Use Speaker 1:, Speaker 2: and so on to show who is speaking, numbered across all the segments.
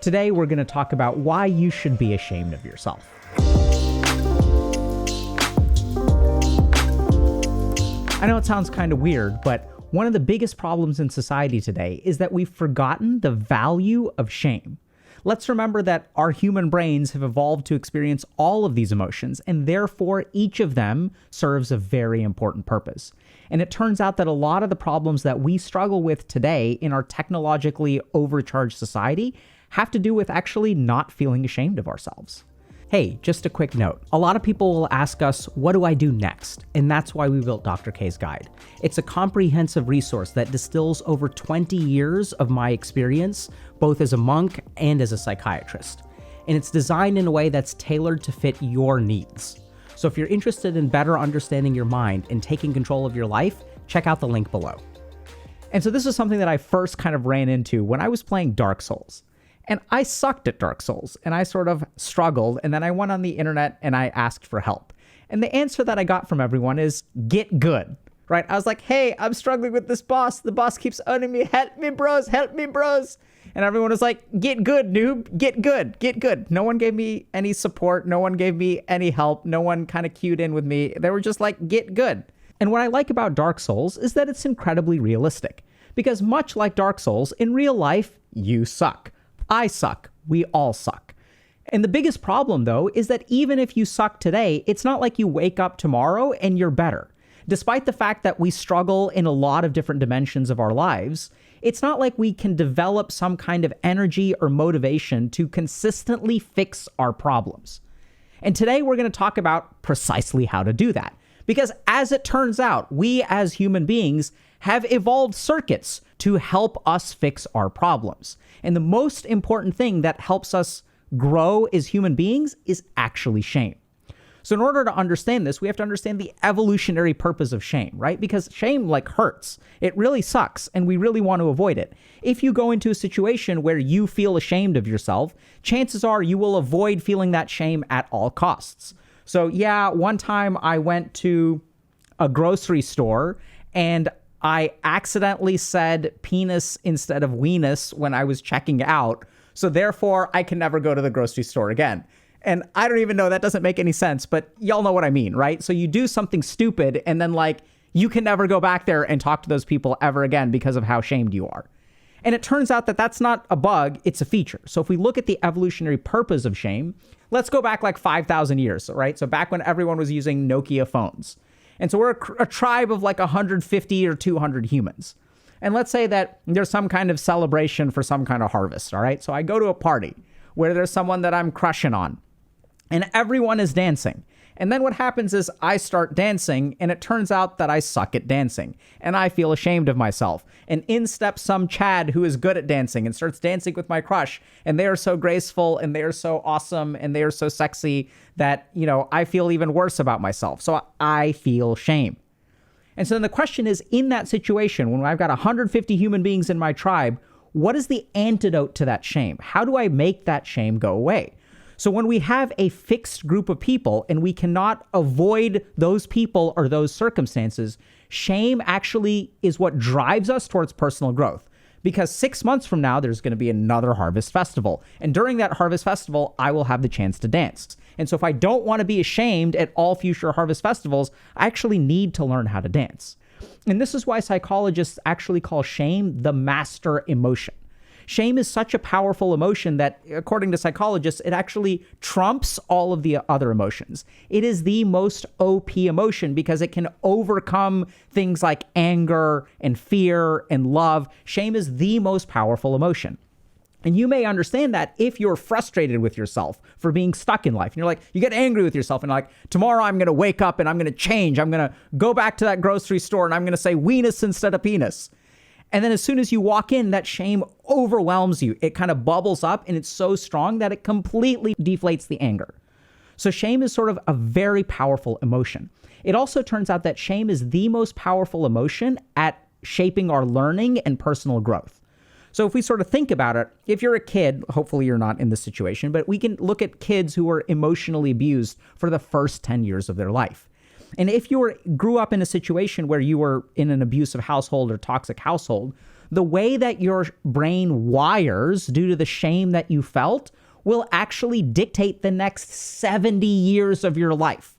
Speaker 1: Today, we're going to talk about why you should be ashamed of yourself. I know it sounds kind of weird, but one of the biggest problems in society today is that we've forgotten the value of shame. Let's remember that our human brains have evolved to experience all of these emotions, and therefore each of them serves a very important purpose. And it turns out that a lot of the problems that we struggle with today in our technologically overcharged society have to do with actually not feeling ashamed of ourselves. Hey, just a quick note. A lot of people will ask us, what do I do next? And that's why we built Dr. K's Guide. It's a comprehensive resource that distills over 20 years of my experience, both as a monk and as a psychiatrist. And it's designed in a way that's tailored to fit your needs. So if you're interested in better understanding your mind and taking control of your life, check out the link below. And so this is something that I first kind of ran into when I was playing Dark Souls. And I sucked at Dark Souls, and I sort of struggled, and then I went on the internet and I asked for help. And the answer that I got from everyone is, get good, right? I was like, hey, I'm struggling with this boss. The boss keeps owning me. Help me, bros. Help me, bros. And everyone was like, get good, noob. Get good. Get good. No one gave me any support. No one gave me any help. No one kind of cued in with me. They were just like, get good. And what I like about Dark Souls is that it's incredibly realistic. Because much like Dark Souls, in real life, you suck. I suck. We all suck. And the biggest problem, though, is that even if you suck today, it's not like you wake up tomorrow and you're better. Despite the fact that we struggle in a lot of different dimensions of our lives, it's not like we can develop some kind of energy or motivation to consistently fix our problems. And today we're going to talk about precisely how to do that. Because as it turns out, we as human beings have evolved circuits to help us fix our problems. And the most important thing that helps us grow as human beings is actually shame. So in order to understand this, we have to understand the evolutionary purpose of shame, right? Because shame hurts. It really sucks, and we really want to avoid it. If you go into a situation where you feel ashamed of yourself, chances are you will avoid feeling that shame at all costs. So yeah, one time I went to a grocery store and I accidentally said penis instead of weenus when I was checking out. So therefore, I can never go to the grocery store again. And I don't even know, that doesn't make any sense, but y'all know what I mean, right? So you do something stupid and then you can never go back there and talk to those people ever again because of how shamed you are. And it turns out that that's not a bug, it's a feature. So if we look at the evolutionary purpose of shame, let's go back 5,000 years, right? So back when everyone was using Nokia phones. And so we're a tribe of 150 or 200 humans. And let's say that there's some kind of celebration for some kind of harvest, all right? So I go to a party where there's someone that I'm crushing on, and everyone is dancing. And then what happens is I start dancing, and it turns out that I suck at dancing, and I feel ashamed of myself. And in steps some Chad who is good at dancing and starts dancing with my crush, and they are so graceful, and they are so awesome, and they are so sexy that, I feel even worse about myself. So I feel shame. And so then the question is, in that situation, when I've got 150 human beings in my tribe, what is the antidote to that shame? How do I make that shame go away? So when we have a fixed group of people and we cannot avoid those people or those circumstances, shame actually is what drives us towards personal growth. Because 6 months from now, there's going to be another harvest festival. And during that harvest festival, I will have the chance to dance. And so if I don't want to be ashamed at all future harvest festivals, I actually need to learn how to dance. And this is why psychologists actually call shame the master emotion. Shame is such a powerful emotion that, according to psychologists, it actually trumps all of the other emotions. It is the most OP emotion because it can overcome things like anger and fear and love. Shame is the most powerful emotion. And you may understand that if you're frustrated with yourself for being stuck in life. And you get angry with yourself and tomorrow I'm going to wake up and I'm going to change. I'm going to go back to that grocery store and I'm going to say weenus instead of penis. And then as soon as you walk in, that shame overwhelms you. It kind of bubbles up and it's so strong that it completely deflates the anger. So shame is sort of a very powerful emotion. It also turns out that shame is the most powerful emotion at shaping our learning and personal growth. So if we sort of think about it, if you're a kid, hopefully you're not in this situation, but we can look at kids who were emotionally abused for the first 10 years of their life. And if you grew up in a situation where you were in an abusive household or toxic household, the way that your brain wires due to the shame that you felt will actually dictate the next 70 years of your life,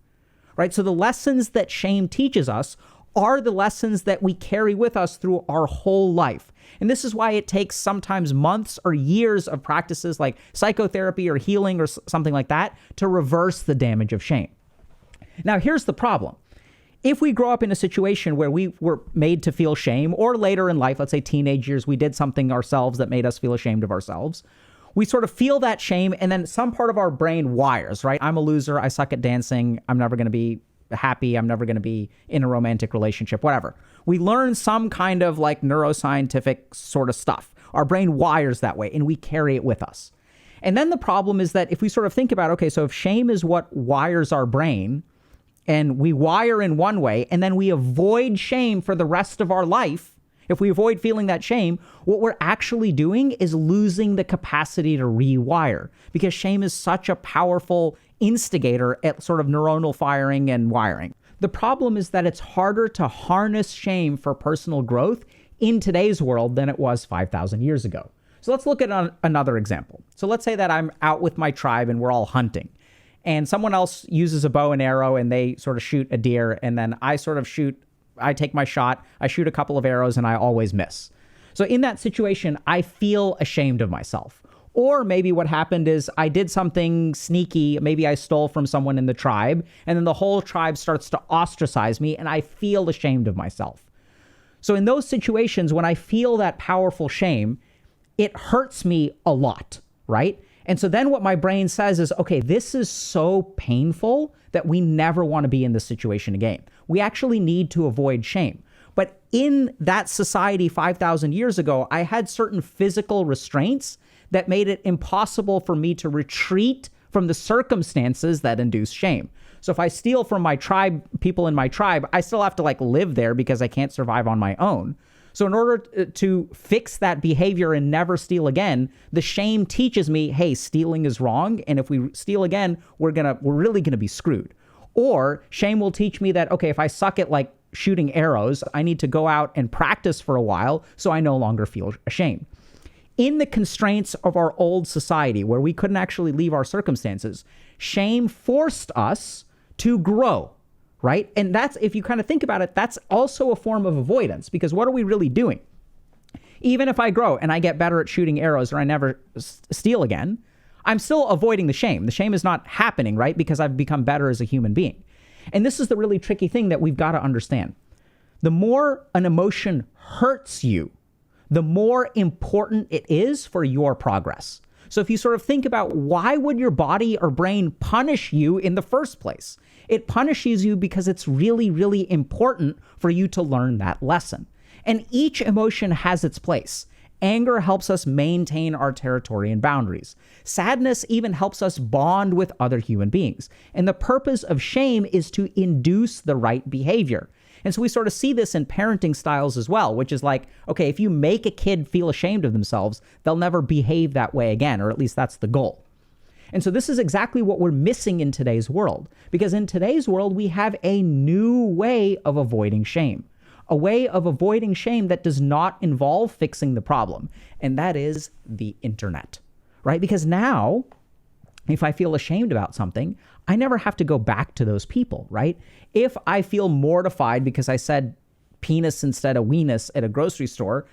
Speaker 1: right? So the lessons that shame teaches us are the lessons that we carry with us through our whole life. And this is why it takes sometimes months or years of practices like psychotherapy or healing or something like that to reverse the damage of shame. Now, here's the problem. If we grow up in a situation where we were made to feel shame, or later in life, let's say teenage years, we did something ourselves that made us feel ashamed of ourselves, we sort of feel that shame, and then some part of our brain wires, right? I'm a loser. I suck at dancing. I'm never going to be happy. I'm never going to be in a romantic relationship, whatever. We learn some kind of like neuroscientific sort of stuff. Our brain wires that way, and we carry it with us. And then the problem is that if we sort of think about, okay, so if shame is what wires our brain, and we wire in one way, and then we avoid shame for the rest of our life, if we avoid feeling that shame, what we're actually doing is losing the capacity to rewire, because shame is such a powerful instigator at sort of neuronal firing and wiring. The problem is that it's harder to harness shame for personal growth in today's world than it was 5,000 years ago. So let's look at another example. So let's say that I'm out with my tribe and we're all hunting, and someone else uses a bow and arrow and they sort of shoot a deer, and then I take my shot, I shoot a couple of arrows, and I always miss. So in that situation, I feel ashamed of myself. Or maybe what happened is I did something sneaky. Maybe I stole from someone in the tribe, and then the whole tribe starts to ostracize me, and I feel ashamed of myself. So in those situations, when I feel that powerful shame, it hurts me a lot, right? And so then what my brain says is, okay, this is so painful that we never want to be in this situation again. We actually need to avoid shame. But in that society 5,000 years ago, I had certain physical restraints that made it impossible for me to retreat from the circumstances that induce shame. So if I steal from my tribe, people in my tribe, I still have to like live there because I can't survive on my own. So in order to fix that behavior and never steal again, the shame teaches me, hey, stealing is wrong. And if we steal again, we're really gonna be screwed. Or shame will teach me that, okay, if I suck at like shooting arrows, I need to go out and practice for a while so I no longer feel ashamed. In the constraints of our old society where we couldn't actually leave our circumstances, shame forced us to grow. Right? And that's, if you kind of think about it, that's also a form of avoidance, because what are we really doing? Even if I grow and I get better at shooting arrows or I never steal again, I'm still avoiding the shame. The shame is not happening, right? Because I've become better as a human being. And this is the really tricky thing that we've got to understand. The more an emotion hurts you, the more important it is for your progress. So if you sort of think about, why would your body or brain punish you in the first place? It punishes you because it's really, really important for you to learn that lesson. And each emotion has its place. Anger helps us maintain our territory and boundaries. Sadness even helps us bond with other human beings. And the purpose of shame is to induce the right behavior. And so we sort of see this in parenting styles as well, which is like, okay, if you make a kid feel ashamed of themselves, they'll never behave that way again, or at least that's the goal. And so this is exactly what we're missing in today's world, because in today's world, we have a new way of avoiding shame, a way of avoiding shame that does not involve fixing the problem. And that is the internet, right? Because now, if I feel ashamed about something, I never have to go back to those people, right? If I feel mortified because I said penis instead of weenus at a grocery store,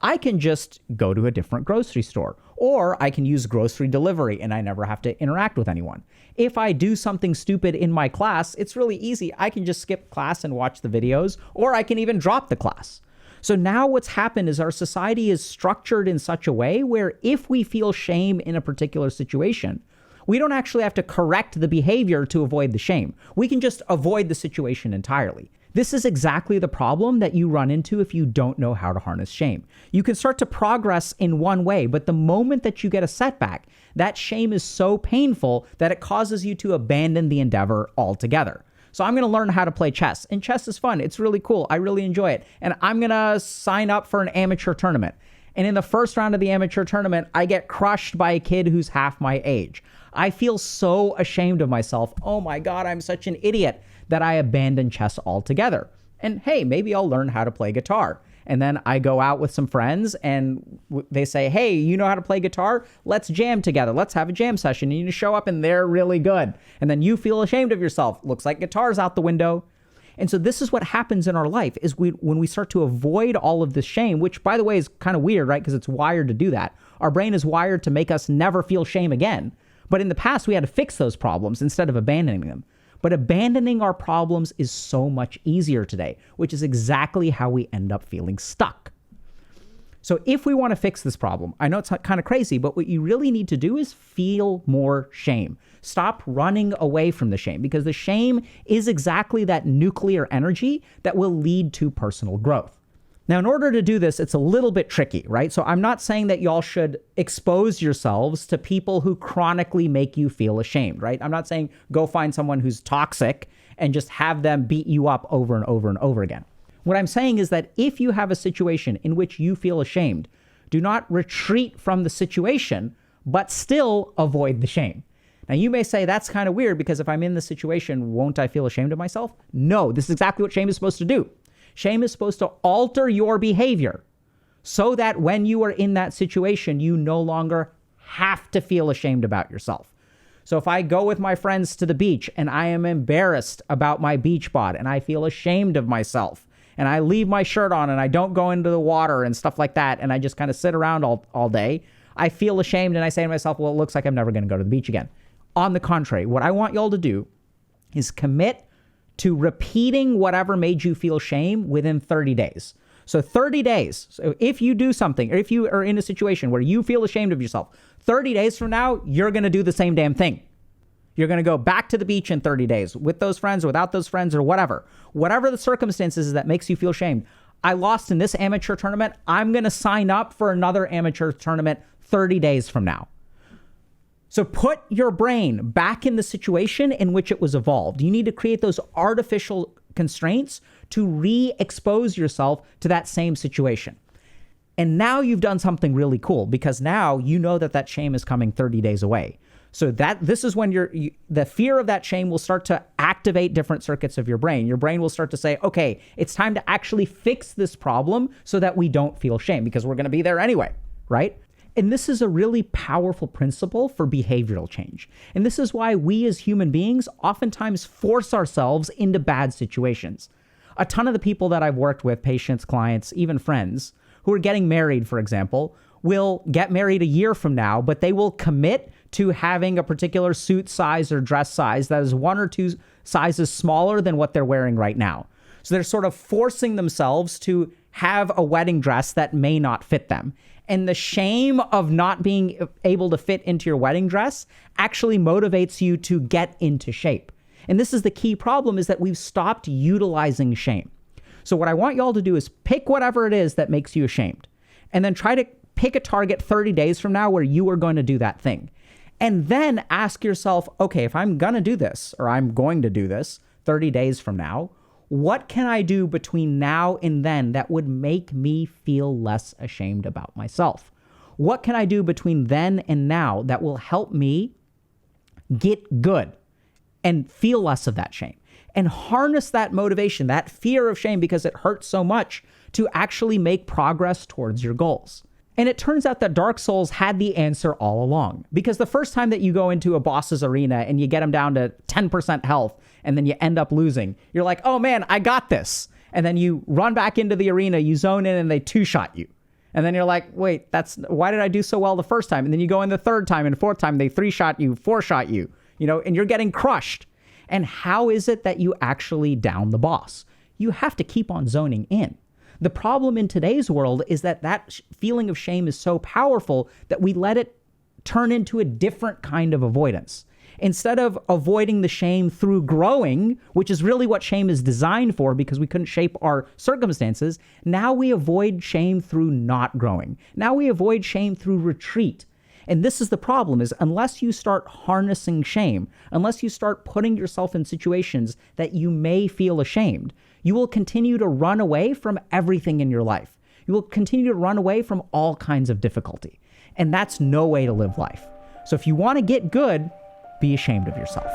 Speaker 1: I can just go to a different grocery store, or I can use grocery delivery and I never have to interact with anyone. If I do something stupid in my class, it's really easy. I can just skip class and watch the videos, or I can even drop the class. So now what's happened is our society is structured in such a way where if we feel shame in a particular situation, we don't actually have to correct the behavior to avoid the shame. We can just avoid the situation entirely. This is exactly the problem that you run into if you don't know how to harness shame. You can start to progress in one way, but the moment that you get a setback, that shame is so painful that it causes you to abandon the endeavor altogether. So I'm going to learn how to play chess, and chess is fun. It's really cool. I really enjoy it. And I'm going to sign up for an amateur tournament. And in the first round of the amateur tournament, I get crushed by a kid who's half my age. I feel so ashamed of myself. Oh my God, I'm such an idiot, that I abandon chess altogether. And hey, maybe I'll learn how to play guitar. And then I go out with some friends and they say, hey, you know how to play guitar? Let's jam together. Let's have a jam session. And you show up and they're really good. And then you feel ashamed of yourself. Looks like guitar's out the window. And so this is what happens in our life is when we start to avoid all of this shame, which by the way is kind of weird, right? Because it's wired to do that. Our brain is wired to make us never feel shame again. But in the past, we had to fix those problems instead of abandoning them. But abandoning our problems is so much easier today, which is exactly how we end up feeling stuck. So if we want to fix this problem, I know it's kind of crazy, but what you really need to do is feel more shame. Stop running away from the shame, because the shame is exactly that nuclear energy that will lead to personal growth. Now, in order to do this, it's a little bit tricky, right? So I'm not saying that y'all should expose yourselves to people who chronically make you feel ashamed, right? I'm not saying go find someone who's toxic and just have them beat you up over and over and over again. What I'm saying is that if you have a situation in which you feel ashamed, do not retreat from the situation, but still avoid the shame. Now, you may say that's kind of weird because if I'm in the situation, won't I feel ashamed of myself? No, this is exactly what shame is supposed to do. Shame is supposed to alter your behavior so that when you are in that situation, you no longer have to feel ashamed about yourself. So if I go with my friends to the beach and I am embarrassed about my beach bod and I feel ashamed of myself and I leave my shirt on and I don't go into the water and stuff like that and I just kind of sit around all day, I feel ashamed and I say to myself, well, it looks like I'm never going to go to the beach again. On the contrary, what I want y'all to do is commit to repeating whatever made you feel shame within 30 days. So 30 days. So if you do something, or if you are in a situation where you feel ashamed of yourself, 30 days from now, you're going to do the same damn thing. You're going to go back to the beach in 30 days with those friends or without those friends or whatever. Whatever the circumstances that makes you feel shamed. I lost in this amateur tournament. I'm going to sign up for another amateur tournament 30 days from now. So put your brain back in the situation in which it was evolved. You need to create those artificial constraints to re-expose yourself to that same situation. And now you've done something really cool because now you know that shame is coming 30 days away. So this is when the fear of that shame will start to activate different circuits of your brain. Your brain will start to say, okay, it's time to actually fix this problem so that we don't feel shame because we're going to be there anyway, right? And this is a really powerful principle for behavioral change. And this is why we as human beings oftentimes force ourselves into bad situations. A ton of the people that I've worked with, patients, clients, even friends, who are getting married, for example, will get married a year from now, but they will commit to having a particular suit size or dress size that is 1 or 2 sizes smaller than what they're wearing right now. So they're sort of forcing themselves to have a wedding dress that may not fit them. And the shame of not being able to fit into your wedding dress actually motivates you to get into shape. And this is the key problem, is that we've stopped utilizing shame. So what I want y'all to do is pick whatever it is that makes you ashamed, and then try to pick a target 30 days from now where you are going to do that thing. And then ask yourself, okay, if I'm going to do this, or I'm going to do this 30 days from now, what can I do between now and then that would make me feel less ashamed about myself? What can I do between then and now that will help me get good and feel less of that shame? And harness that motivation, that fear of shame, because it hurts so much, to actually make progress towards your goals. And it turns out that Dark Souls had the answer all along. Because the first time that you go into a boss's arena and you get them down to 10% health, and then you end up losing, you're like, oh man, I got this. And then you run back into the arena, you zone in, and they 2-shot you. And then you're like, wait, why did I do so well the first time? And then you go in the third time and fourth time, they 3-shot you, 4-shot you, and you're getting crushed. And how is it that you actually down the boss? You have to keep on zoning in. The problem in today's world is that feeling of shame is so powerful that we let it turn into a different kind of avoidance. Instead of avoiding the shame through growing, which is really what shame is designed for because we couldn't shape our circumstances, now we avoid shame through not growing. Now we avoid shame through retreat. And this is the problem, is unless you start harnessing shame, unless you start putting yourself in situations that you may feel ashamed, you will continue to run away from everything in your life. You will continue to run away from all kinds of difficulty. And that's no way to live life. So if you want to get good, be ashamed of yourself.